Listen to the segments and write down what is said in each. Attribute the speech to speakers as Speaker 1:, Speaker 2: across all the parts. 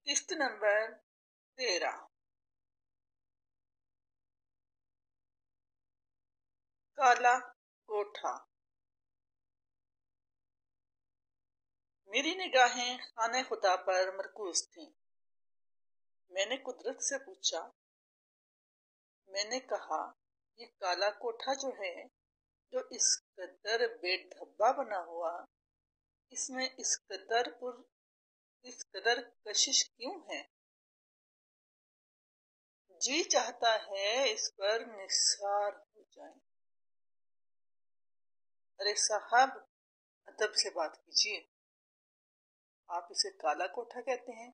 Speaker 1: किस्त नंबर 13। काला कोठा। मेरी निगाहें खाने खुदा पर मरकूज थीं। मैंने कुदरत से पूछा, मैंने कहा, ये काला कोठा जो है, जो इस कदर बेढब्बा बना हुआ, इसमें इस कदर कशिश क्यों है? जी चाहता है इस पर निसार हो जाए। अरे साहब, अदब से बात कीजिए। आप इसे काला कोठा कहते हैं?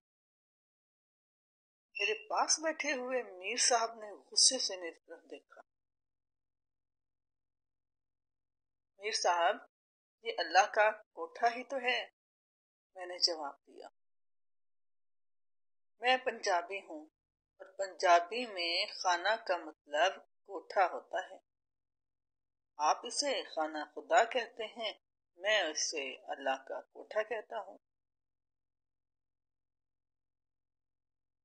Speaker 1: मेरे पास बैठे हुए मीर साहब ने गुस्से से मेरी तरफ देखा। मीर साहब, ये अल्लाह का कोठा ही तो है, मैंने जवाब दिया। मैं पंजाबी हूँ और पंजाबी में खाना का मतलब कोठा होता है। आप इसे खाना खुदा कहते हैं, मैं इसे अल्लाह का कोठा कहता हूँ।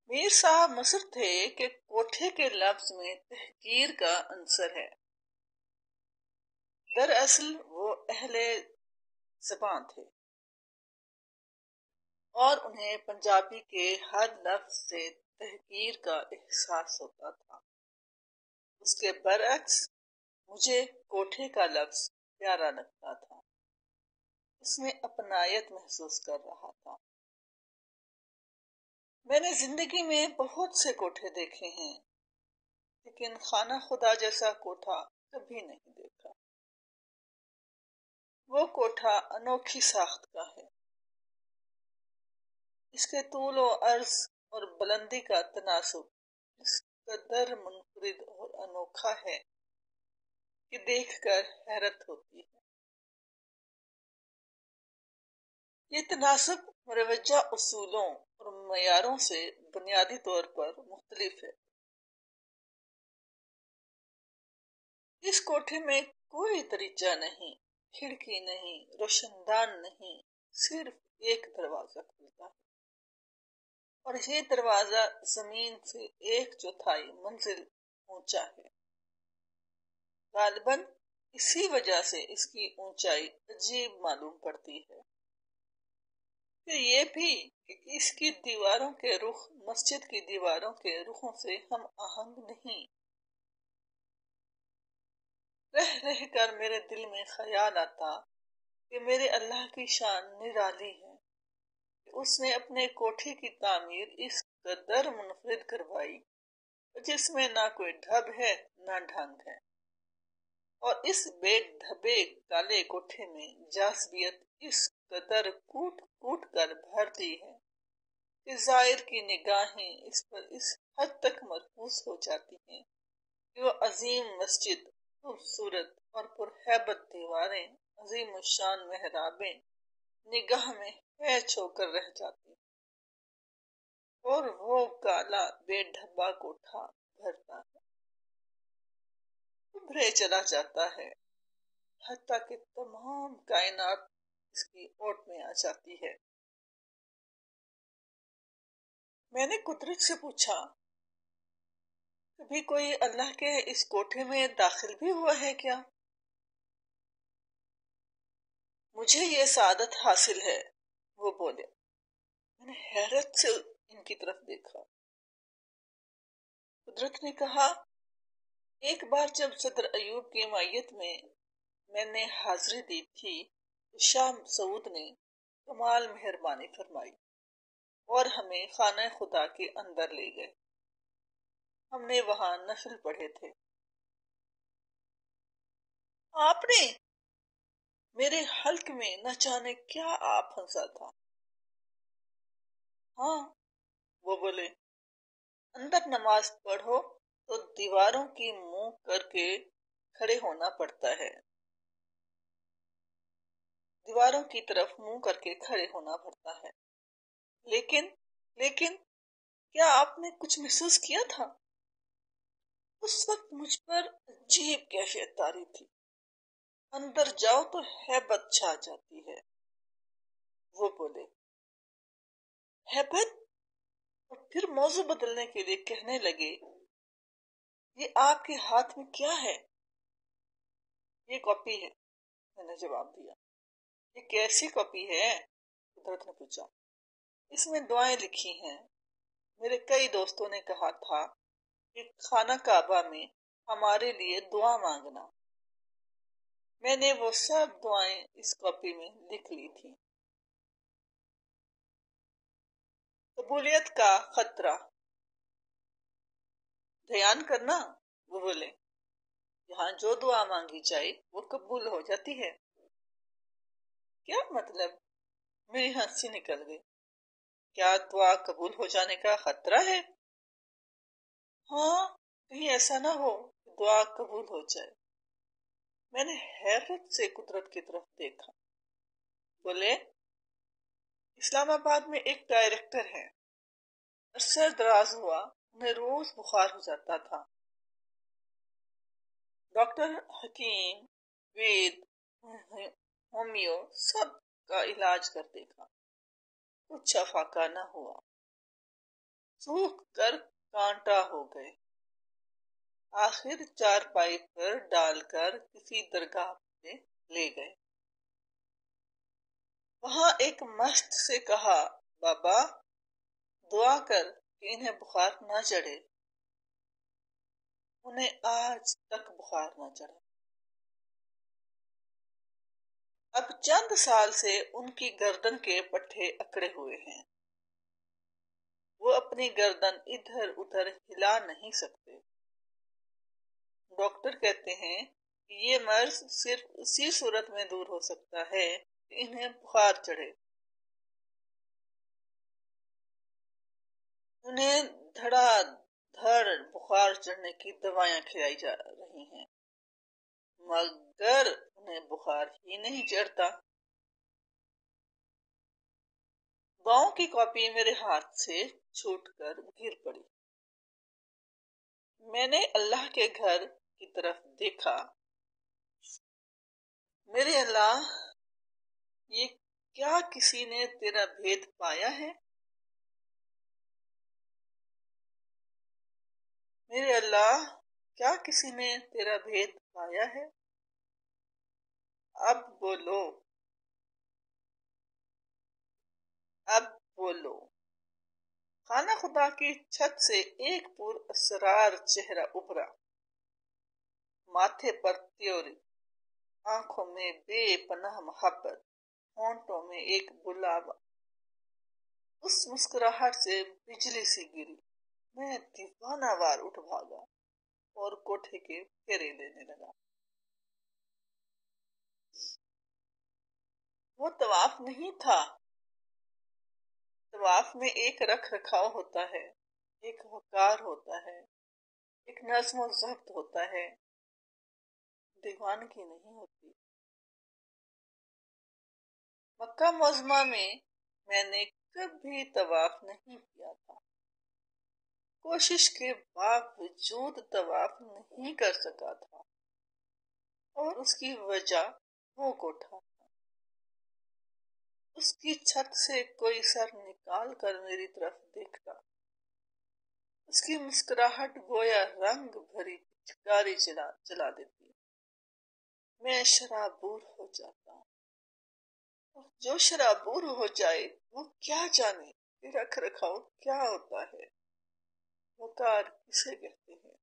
Speaker 1: मीर साहब मुसर थे कि कोठे के लफ्ज में तहकीर का अंसर है। दरअसल वो अहले ज़बान थे और उन्हें पंजाबी के हर लफ्ज से तहकीर का एहसास होता था। उसके बरअक्स मुझे कोठे का लफ्ज प्यारा लगता था। उसमें अपनायत महसूस कर रहा था। मैंने जिंदगी में बहुत से कोठे देखे हैं, लेकिन खाना खुदा जैसा कोठा कभी नहीं देखा। वो कोठा अनोखी साख्त का है। इसके तूल व अर्ज और बुलंदी का तनासुब इस कदर मुनफरिद और अनोखा है कि देखकर हैरत होती है। ये तनासुब मुरवजा उसूलों और मयारों से बुनियादी तौर पर मुख्तलिफ है। इस कोठे में कोई दरीचा नहीं, खिड़की नहीं, रोशनदान नहीं, सिर्फ एक दरवाजा खुलता है और ये दरवाजा जमीन से 1/4 मंजिल ऊंचा है। गालिबन इसी वजह से इसकी ऊंचाई अजीब मालूम पड़ती है। फिर ये भी कि इसकी दीवारों के रुख मस्जिद की दीवारों के रुखों से हम आहंग नहीं। रह रह कर मेरे दिल में ख्याल आता कि मेरे अल्लाह की शान निराली है कि उसने अपने कोठे की तामीर इस कदर मुनफरिद करवाई जिसमें ना कोई ढब है ना ढंग है, और इस बेढबे काले कोठे में जाज़बियत इस कदर कूट कूट कर भर दी है कि ज़ाहिर की निगाहें इस पर इस हद तक मरकूज हो जाती हैं कि वो अजीम मस्जिद, खूबसूरत और पुरहैबत दीवारें, अजीम शान मेहराबें निगाह में हैच होकर रह जाती और वो काला बेढब्बा कोठा भरता है, उभरे चला जाता है, हत्ता कि तमाम कायनात इसकी ओट में आ जाती है। मैंने कुदरत से पूछा, कभी कोई अल्लाह के इस कोठे में दाखिल भी हुआ है क्या? मुझे ये सादत हासिल है, वो बोले। मैंने हैरत से इनकी तरफ देखा। कुदरत ने कहा, एक बार जब सदर अयूब की मैयत में मैंने हाजिरी दी थी तो शाह सऊद ने कमाल मेहरबानी फरमाई और हमें खाना खुदा के अंदर ले गए। हमने वहां नफल पढ़े थे। आपने? मेरे हल्क में न जाने क्या आप फंसा था। हाँ, वो बोले, अंदर नमाज पढ़ो तो दीवारों की मुंह करके खड़े होना पड़ता है। दीवारों की तरफ मुंह करके खड़े होना पड़ता है। लेकिन लेकिन क्या आपने कुछ महसूस किया था? उस वक्त मुझ पर अजीब कैफियत तारी थी। अंदर जाओ तो हैबत छा जाती है। वो बोले, हैबत? और फिर मौजू बदलने के लिए कहने लगे, ये आपके हाथ में क्या है? ये कॉपी है, मैंने जवाब दिया। ये कैसी कॉपी है? कुदरत ने पूछा। इसमें दुआएं लिखी हैं। मेरे कई दोस्तों ने कहा था कि खाना काबा में हमारे लिए दुआ मांगना। मैंने वो सब दुआएं इस कॉपी में लिख ली थी। कबूलियत का खतरा। ध्यान करना, वो बोले, यहाँ जो दुआ मांगी जाए वो कबूल हो जाती है। क्या मतलब? मेरी हंसी निकल गई। क्या दुआ कबूल हो जाने का खतरा है? हाँ, कहीं ऐसा ना हो कि दुआ कबूल हो जाए। मैंने हैरत से कुदरत की तरफ देखा। बोले, इस्लामाबाद में एक डायरेक्टर है। अरसा दराज हुआ उन्हें रोज बुखार हो जाता था। डॉक्टर, हकीम, वेद, होमियो सब का इलाज कर देखा, कुछ शफाका न हुआ। सूख कर कांटा हो गए। आखिर चारपाई पर डालकर किसी दरगाह पे ले गए। वहां एक मस्त से कहा, बाबा दुआ कर कि इन्हें बुखार न चढ़े। उन्हें आज तक बुखार न चढ़ा। अब चंद साल से उनकी गर्दन के पट्टे अकड़े हुए हैं। वो अपनी गर्दन इधर उधर हिला नहीं सकते। डॉक्टर कहते हैं कि ये मर्ज सिर्फ उसी सूरत में दूर हो सकता है कि इन्हें बुखार चढ़े। उन्हें धड़ाधड़ बुखार चढ़ने की दवाएं खिलाई जा रही हैं, मगर उन्हें बुखार ही नहीं चढ़ता। गांव की कॉपी मेरे हाथ से छूटकर गिर पड़ी। मैंने अल्लाह के घर की तरफ देखा। मेरे अल्लाह, ये क्या किसी ने तेरा भेद पाया है? मेरे अल्लाह, क्या किसी ने तेरा भेद पाया है? अब बोलो, अब बोलो। खाना खुदा की छत से एक पुरअसरार चेहरा उभरा। माथे पर त्योरी, आंखों में बेपनाह मोहब्बत, होंठों में एक बुलावा। उस मुस्कुराहट से बिजली सी गिरी। मैं दीवाना वार उठ भागा और कोठे के फेरे लेने लगा। वो तवाफ नहीं था। तवाफ में एक रख रखाव होता है, एक वकार होता है, एक नज्म ज़ब्त होता है। दीवानगी नहीं होती। मक्का मुअज़्ज़मा में मैंने कभी तवाफ नहीं किया था। कोशिश के बावजूद तवाफ नहीं कर सका था, और उसकी वजह वो कोठा था। उसकी छत से कोई सर निकाल कर मेरी तरफ देखता। उसकी मुस्कुराहट गोया रंग भरी पिचकारी चला देती। मैं शराबूर हो जाता। और जो शराबूर हो जाए वो क्या जाने कि रख रखाव क्या होता है, वकार किसे कहते हैं।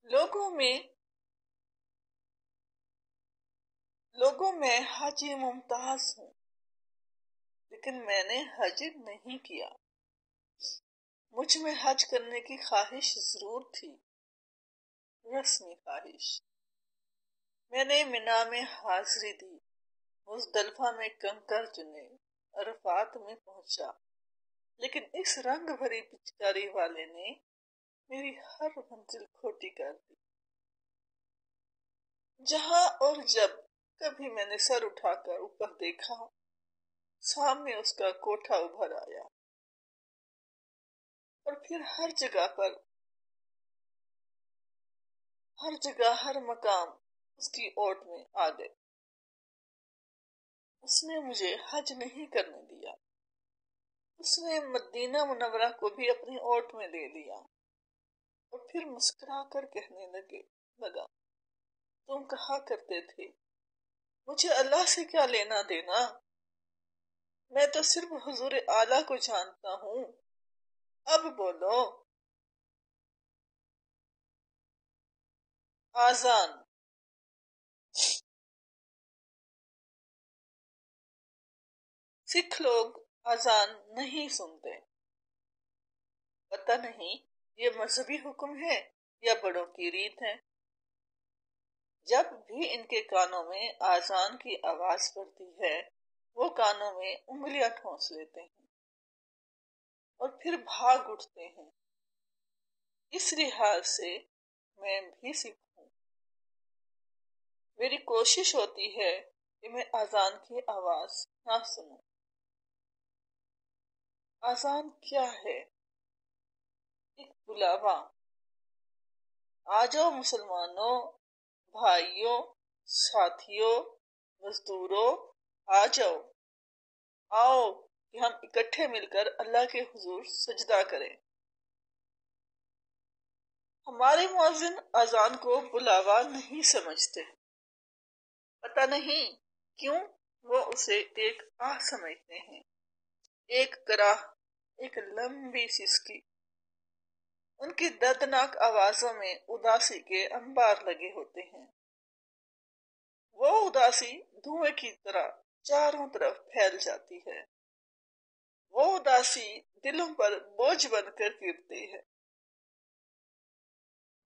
Speaker 1: लोगों में लोगों में हाजी मुमताज हूँ, लेकिन मैंने हज नहीं किया। मुझ में हज करने की ख्वाहिश जरूर थी, रस्मी ख्वाहिश। मैंने मिना में हाजिरी दी, मुजदलिफा में कंकर चुने, अरफात में पहुंचा। लेकिन इस रंग भरी पिचकारी वाले ने मेरी हर मंजिल खोटी कर दी। जहां और जब कभी मैंने सर उठाकर ऊपर देखा, सामने उसका कोठा उभर आया। और फिर हर जगह पर, हर जगह, हर मकाम उसकी ओट में आ गए। اس نے مجھے حج نہیں کرنے دیا۔ اس نے مدینہ منورہ کو بھی اپنی اوٹ میں لے لیا اور پھر مسکرا کر کہنے لگا تم کہا کرتے تھے مجھے اللہ سے کیا لینا دینا، میں تو صرف حضور اعلیٰ کو جانتا ہوں، اب بولو۔ آذان۔ سکھ لوگ آذان نہیں سنتے، پتہ نہیں یہ مذہبی حکم ہے یا بڑوں کی ریت ہے۔ جب بھی ان کے کانوں میں آذان کی آواز پڑتی ہے وہ کانوں میں انگلیاں ٹھونس لیتے ہیں اور پھر بھاگ اٹھتے ہیں۔ اس لحاظ سے میں بھی سکھ ہوں۔ میری کوشش ہوتی ہے کہ میں آذان کی آواز نہ سنوں۔ آذان کیا ہے؟ ایک بلاوا، آ جاؤ مسلمانوں، بھائیوں، ساتھیوں، مزدوروں، آ جاؤ، آؤ کہ ہم اکٹھے مل کر اللہ کے حضور سجدہ کریں۔ ہمارے مؤذن اذان کو بلاوا نہیں سمجھتے، پتہ نہیں کیوں وہ اسے ایک آہ سمجھتے ہیں، ایک کراہ، ایک لمبی سسکی۔ ان کی دردناک آوازوں میں اداسی کے انبار لگے ہوتے ہیں۔ وہ اداسی دھوئیں کی طرح چاروں طرف پھیل جاتی ہے، وہ اداسی دلوں پر بوجھ بن کر گرتی ہے،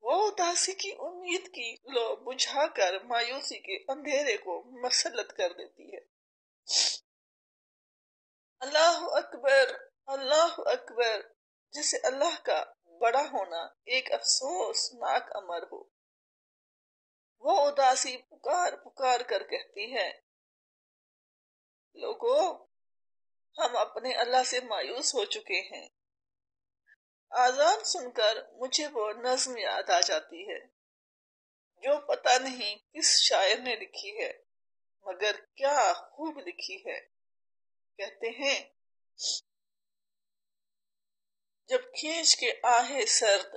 Speaker 1: وہ اداسی کی امید کی لو بجھا کر مایوسی کے اندھیرے کو مسلط کر دیتی ہے۔ اللہ اکبر، اللہ اکبر، جیسے اللہ کا بڑا ہونا ایک افسوسناک امر ہو۔ وہ اداسی پکار پکار کر کہتی ہے لوگو، ہم اپنے اللہ سے مایوس ہو چکے ہیں۔ آذان سن کر مجھے وہ نظم یاد آ جاتی ہے جو پتہ نہیں کس شاعر نے لکھی ہے، مگر کیا خوب لکھی ہے۔ کہتے ہیں جب کھینچ کے آہے سرد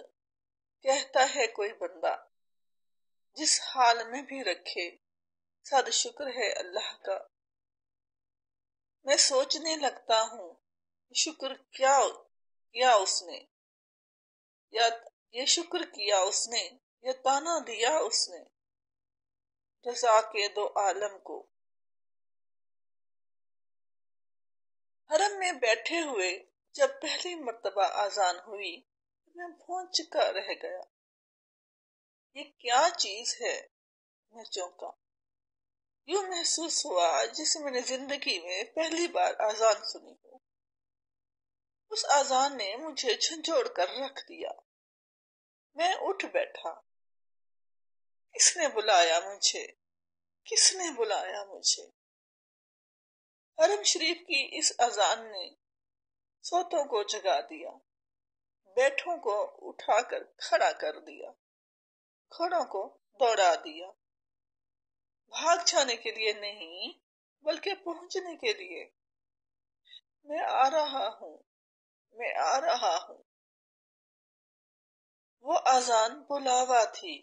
Speaker 1: کہتا ہے کوئی بندہ، جس حال میں بھی رکھے صد شکر ہے اللہ کا، میں سوچنے لگتا ہوں شکر کیا اس نے، یا یہ شکر کیا اس نے یا تانا دیا اس نے رضا کے دو عالم کو۔ حرم میں بیٹھے ہوئے جب پہلی مرتبہ آذان ہوئی میں بھونچ کا رہ گیا، یہ کیا چیز ہے؟ میں چونکا، یوں محسوس ہوا جسے میں نے زندگی میں پہلی بار آذان سنی ہو۔ اس آذان نے مجھے جھنجھوڑ کر رکھ دیا۔ میں اٹھ بیٹھا، کس نے بلایا مجھے؟ کس نے بلایا مجھے؟ حرم شریف کی اس اذان نے سوتوں کو جگا دیا، بیٹھوں کو اٹھا کر کھڑا کر دیا، کھڑوں کو دوڑا دیا، بھاگ جانے کے لیے نہیں بلکہ پہنچنے کے لیے۔ میں آ رہا ہوں، میں آ رہا ہوں۔ وہ اذان بلاوا تھی،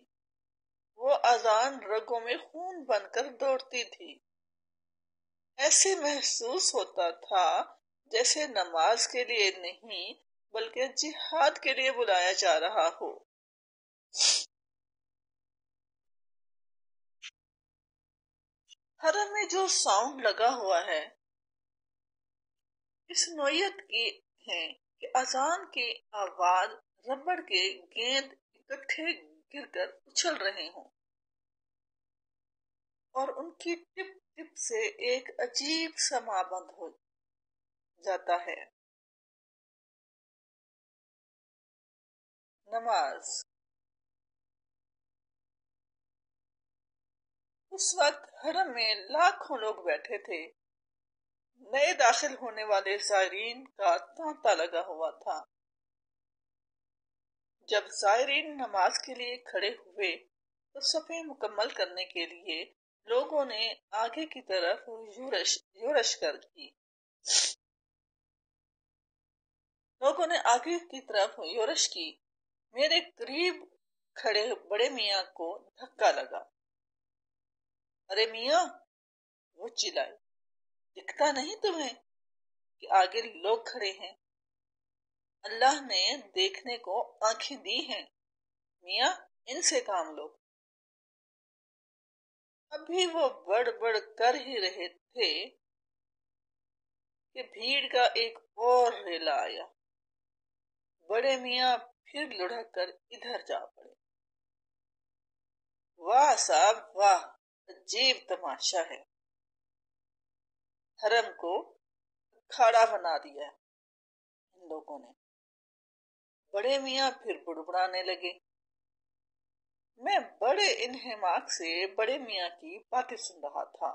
Speaker 1: وہ اذان رگوں میں خون بن کر دوڑتی تھی۔ ایسے محسوس ہوتا تھا جیسے نماز کے لیے نہیں بلکہ جہاد کے لیے بلایا جا رہا ہو۔ حرم میں جو ساؤنڈ لگا ہوا ہے اس نوعیت کی ہے کہ اذان کی آواز ربڑ کے گیند اکٹھے گر کر اچھل رہے ہوں اور ان کی ٹپ ٹپ سے ایک عجیب سا مابند ہو جاتا ہے۔ نماز۔ اس وقت حرم میں لاکھوں لوگ بیٹھے تھے، نئے داخل ہونے والے زائرین کا تانتا لگا ہوا تھا۔ جب زائرین نماز کے لیے کھڑے ہوئے تو صفیں مکمل کرنے کے لیے لوگوں نے آگے کی طرف یورش کر کی لوگوں نے آگے کی طرف یورش کی میرے قریب کھڑے بڑے میاں کو دھکا لگا۔ ارے میاں، وہ چلائے، دکھتا نہیں تمہیں کہ آگے لوگ کھڑے ہیں؟ اللہ نے دیکھنے کو آنکھیں دی ہیں، میاں ان سے کام لو۔ ابھی وہ بڑ بڑ کر ہی رہے تھے کہ بھیڑ کا ایک اور ریلا آیا۔ بڑے میاں پھر لڑک کر ادھر جا پڑے۔ واہ صاحب واہ، عجیب تماشا ہے، حرم کو کھاڑا بنا دیا ان لوگوں نے۔ بڑے میاں پھر بڑبڑانے لگے۔ میں بڑے انہماک سے بڑے میاں کی باتیں سن رہا تھا۔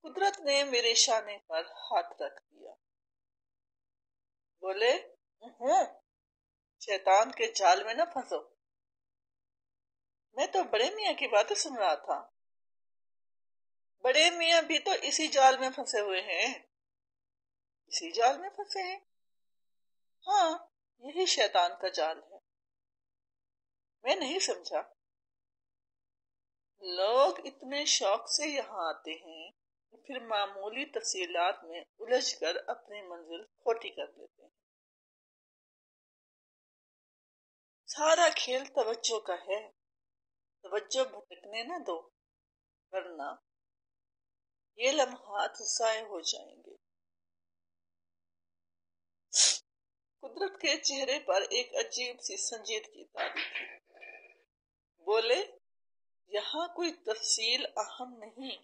Speaker 1: قدرت نے میرے شانے پر ہاتھ رکھ دیا، بولے شیطان کے جال میں نہ پھنسو۔ میں تو بڑے میاں کی باتیں سن رہا تھا، بڑے میاں بھی تو اسی جال میں پھنسے ہوئے ہیں۔ اسی جال میں پھنسے ہیں؟ ہاں، یہی شیطان کا جال ہے۔ میں نہیں سمجھا۔ لوگ اتنے شوق سے یہاں آتے ہیں پھر معمولی تفصیلات میں الجھ کر اپنی منزل کھوٹی کر لیتے ہیں۔ سارا کھیل توجہ کا ہے، توجہ بھٹکنے نہ دو، ورنہ یہ لمحات ضائع ہو جائیں گے۔ قدرت کے چہرے پر ایک عجیب سی سنجیدگی تاری تھی۔ بولے یہاں کوئی تفصیل اہم نہیں،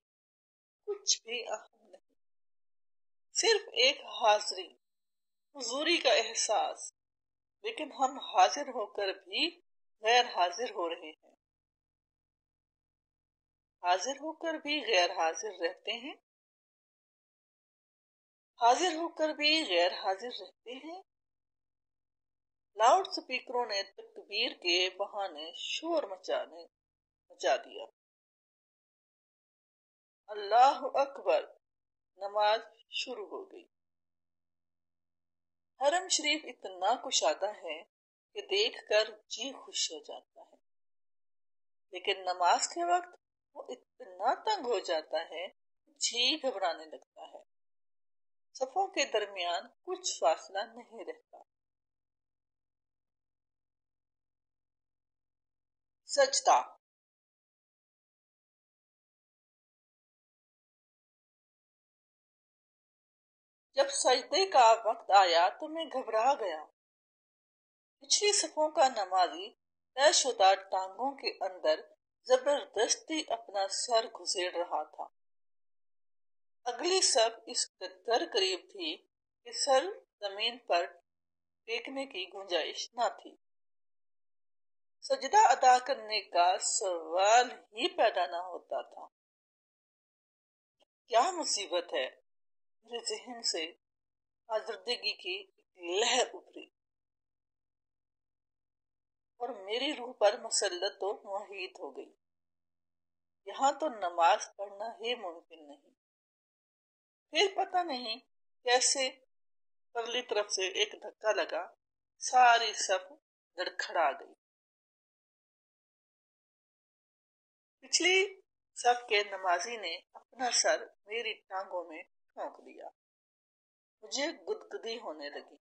Speaker 1: کچھ بھی اہم نہیں، صرف ایک حاضری، حضوری کا احساس، لیکن ہم حاضر ہو کر بھی غیر حاضر ہو رہے ہیں، حاضر ہو کر بھی غیر حاضر رہتے ہیں، حاضر ہو کر بھی غیر حاضر رہتے ہیں۔ لاؤڈ سپیکروں نے تکبیر کے بہانے شور مچا دیا۔ اللہ اکبر، نماز شروع ہو گئی۔ حرم شریف اتنا کشادہ ہے کہ دیکھ کر جی خوش ہو جاتا ہے، لیکن نماز کے وقت وہ اتنا تنگ ہو جاتا ہے جی گھبرانے لگتا ہے، صفوں کے درمیان کچھ فاصلہ نہیں رہتا۔ سجدہ۔ جب سجدے کا وقت آیا تو میں گھبرا گیا۔ پچھلی صفوں کا نمازی طے شدہ ٹانگوں کے اندر زبردستی اپنا سر گھسیڑ رہا تھا۔ اگلی صف اس قدر قریب تھی کہ سر زمین پر ٹیکنے کی گنجائش نہ تھی۔ سجدہ ادا کرنے کا سوال ہی پیدا نہ ہوتا تھا۔ کیا مصیبت ہے؟ میرے ذہن سے آزردگی کی ایک لہر ابھری اور میری روح پر مسلط و محیط ہو گئی۔ یہاں تو نماز پڑھنا ہی ممکن نہیں۔ پھر پتہ نہیں کیسے پرلی طرف سے ایک دھکا لگا، ساری صف لڑکھڑا گئی۔ پچھلی صف کے نمازی نے اپنا سر میری ٹانگوں میں ٹھونک دیا۔ مجھے گدگدی ہونے لگی۔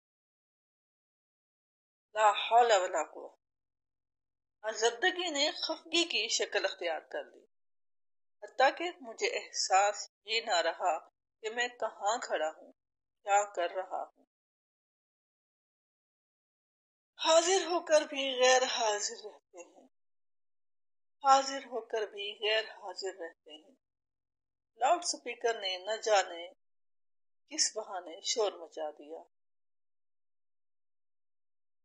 Speaker 1: لا حول ولا قوت۔ آزردگی نے خفگی کی شکل اختیار کر لی، حتیٰ کہ مجھے احساس ہی نہ رہا کہ میں کہاں کھڑا ہوں، کیا کر رہا ہوں۔ حاضر ہو کر بھی غیر حاضر رہتے ہیں، حاضر ہو کر بھی غیر حاضر رہتے ہیں۔ لاؤڈ سپیکر نے نہ جانے کس بہانے شور مچا دیا۔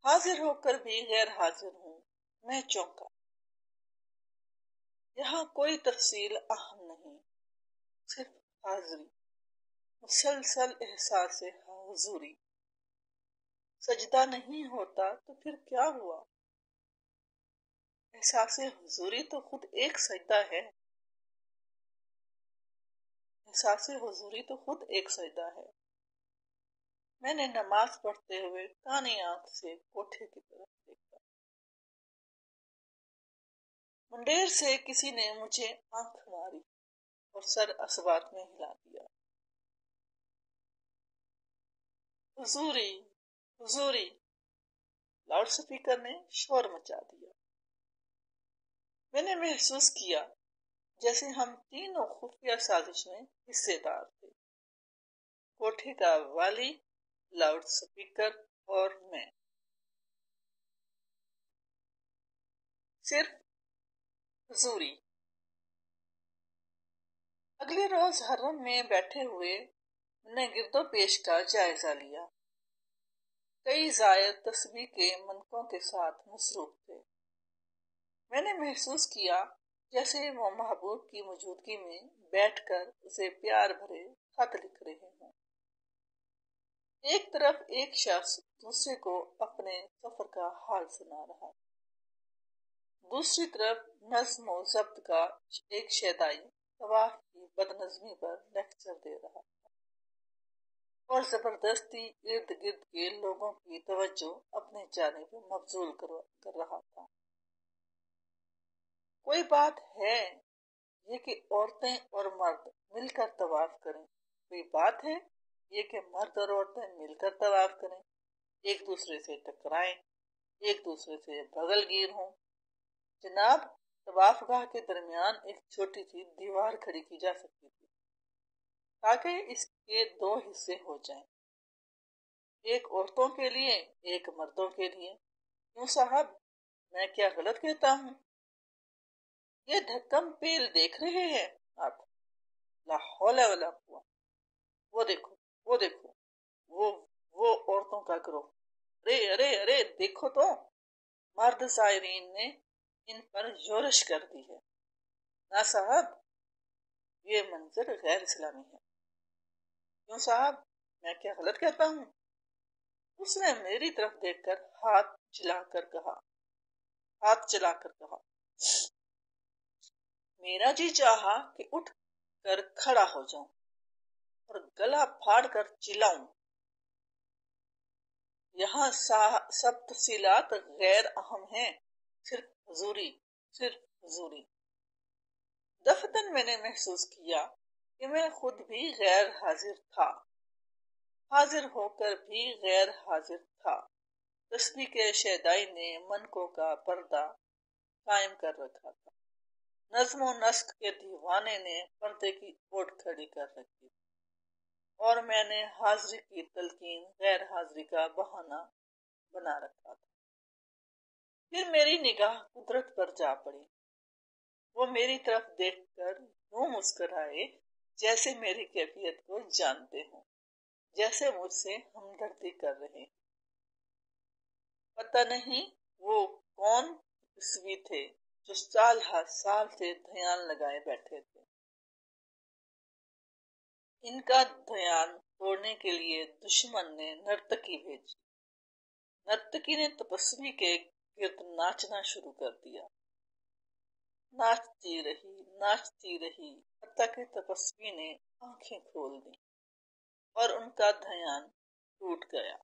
Speaker 1: حاضر ہو کر بھی غیر حاضر ہوں، میں چونکا۔ یہاں کوئی تفصیل اہم نہیں، صرف حاضری، مسلسل احساس حضوری۔ سجدہ نہیں ہوتا تو پھر کیا ہوا؟ احساس حضوری تو خود ایک سجدہ ہے۔ एहसास हुजूरी तो खुद एक सजदा है। मैंने नमाज पढ़ते हुए कानी आंख से कोठे की तरफ देखा। मुंडेर से किसी ने मुझे आंख मारी और सर असबात में हिला दिया। हुजूरी, हुजूरी, लाउड स्पीकर ने शोर मचा दिया। मैंने महसूस किया जैसे हम तीनों खुफिया साजिश में हिस्सेदार थे। कोठे का वाली, लाउड स्पीकर और मैं। सिर्फ हुजूरी। अगले रोज हर्रम में बैठे हुए मैंने गिरदो पेश का जायजा लिया। कई जायर तस्बीह के मनकों के साथ मसरूफ थे। मैंने महसूस किया जैसे वो महबूब की मौजूदगी में बैठकर उसे प्यार भरे खत लिख रहे हों। एक तरफ एक शख्स दूसरे को अपने सफर का हाल सुना रहा, दूसरी तरफ नज्म व ज़ब्त का एक शैदाई तवाफ की बदनज़मी पर लेक्चर दे रहा और जबरदस्ती इर्द गिर्द के लोगों की तवज्जो अपने जानिब मबजूल कर रहा था। कोई बात है ये कि औरतें और मर्द मिलकर तवाफ करें, कोई बात है ये कि मर्द और औरतें मिलकर तवाफ करें, एक दूसरे से टकराएं, एक दूसरे से बगलगीर हों। जनाब, तवाफगाह के दरमियान एक छोटी सी दीवार खड़ी की जा सकती थी ताकि इसके दो हिस्से हो जाएं, एक औरतों के लिए, एक मर्दों के लिए। क्यों साहब, मैं क्या गलत कहता हूँ? ये ढक्कम पेल देख रहे हैं आप? ला हौला वला कुव्वा। वो देखो, वो देखो, वो औरतों का गिरोह। अरे अरे अरे, देखो तो, मर्द सायरीन ने इन पर जोरिश कर दी है। ना साहब, ये मंजर गैर इस्लामी है। क्यों साहब, मैं क्या गलत कहता हूँ? उसने मेरी तरफ देखकर हाथ चलाकर कहा। मेरा जी चाहा कि उठ कर खड़ा हो जाऊं और गला फाड़ कर चिल्लाऊं। यहाँ सब तफसीलात गैर अहम हैं, सिर्फ हुजूरी, सिर्फ हुजूरी। दफतन मैंने महसूस किया कि मैं खुद भी गैर हाजिर था, हाजिर होकर भी गैर हाजिर था। तस्बीह के शैदाई ने मनकों का पर्दा कायम कर रखा था। नज्म व नस्क के दीवाने ने पर्दे की ओट खड़ी कर रखी और मैंने हाजिरी की तलकीन गैर हाजिरी का बहाना बना रखा था। फिर मेरी निगाह कुदरत पर जा पड़ी। वो मेरी तरफ देखकर यूं मुस्कुराए जैसे मेरी कैफियत को जानते हों, जैसे मुझसे हमदर्दी कर रहे। पता नहीं वो कौन किस्वी थे जो साल हर साल से ध्यान लगाए बैठे थे। इनका ध्यान तोड़ने के लिए दुश्मन ने नर्तकी भेजी। नर्तकी ने तपस्वी के गिर्द नाचना शुरू कर दिया। नाचती रही हत्ता कि तपस्वी ने आंखें खोल दी और उनका ध्यान टूट गया।